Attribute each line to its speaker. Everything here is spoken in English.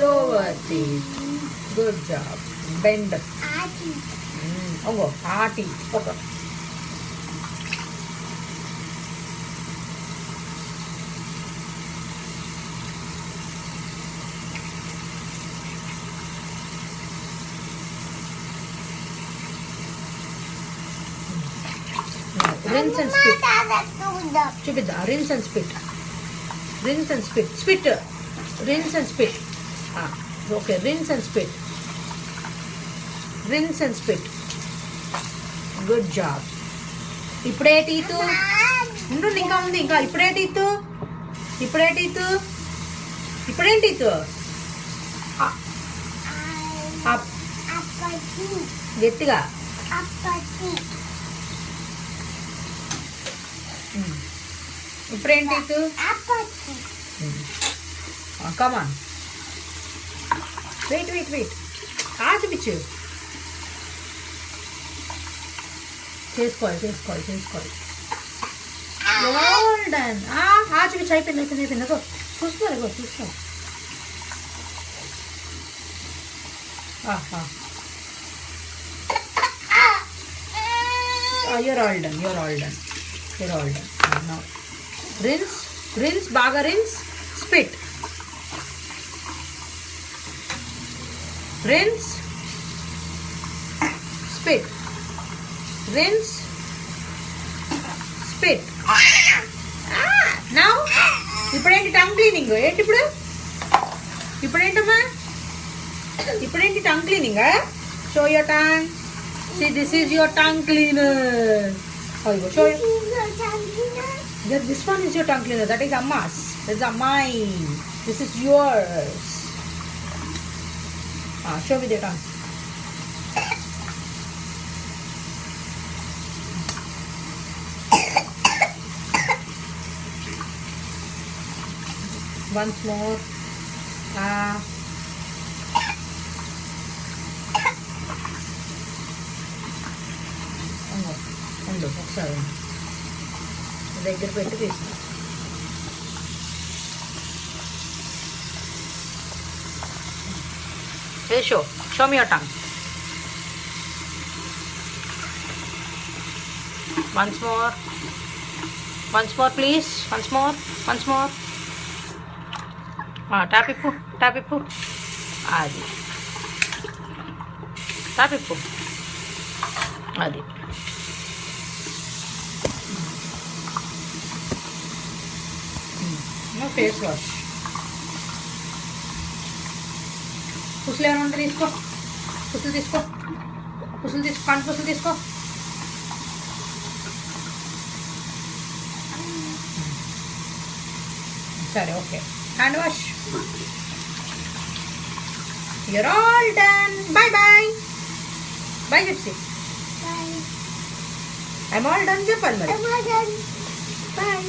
Speaker 1: lower teeth. Good job. Bend. Oh, hearty. Okay. Rinse and spit. Chubida, rinse and spit. Rinse and spit. Spit. Rinse and spit. Okay, rinse and spit. Rinse and spit. Good job. ఇప్పుడే టీతు ఉంటుంది ఇంకా ఉంది ఇంకా ఇప్పుడే టీతు ఇప్పుడేం టీతు గట్టిగా ఇప్పుడేం టీతు కమాన్ wait చూపించు చేసుకోవాలి డన్ చూపించు అయిపోయింది చూసుకో you're all done now rinse baga rinse spit rinse spit rinse spit now ఇప్పుడేంటి టంగ్ క్లీనింగ్ ఏంటి ఇప్పుడేంటమ్మా ఇప్పుడేంటి tongue cleaning show your tongue. See, this is your tongue cleaner. Oh, you show you. Yeah, this one is your tongue cleaner. That is Amma's. That's mine. This is yours. Show me the tongue. Once more. ఒకసారి దగ్గర పెట్టి తీసుకో show me your tongue. Once more please. Once more. Tap it. Adi. Tap it. Adi. Face wash పుసులు ఏమైనా ఉంటే తీసుకో కంటి పుసులు తీసుకో సరే okay hand wash you're all done. Bye Gypsy. I'm all done చెప్పాలి మరి. Bye.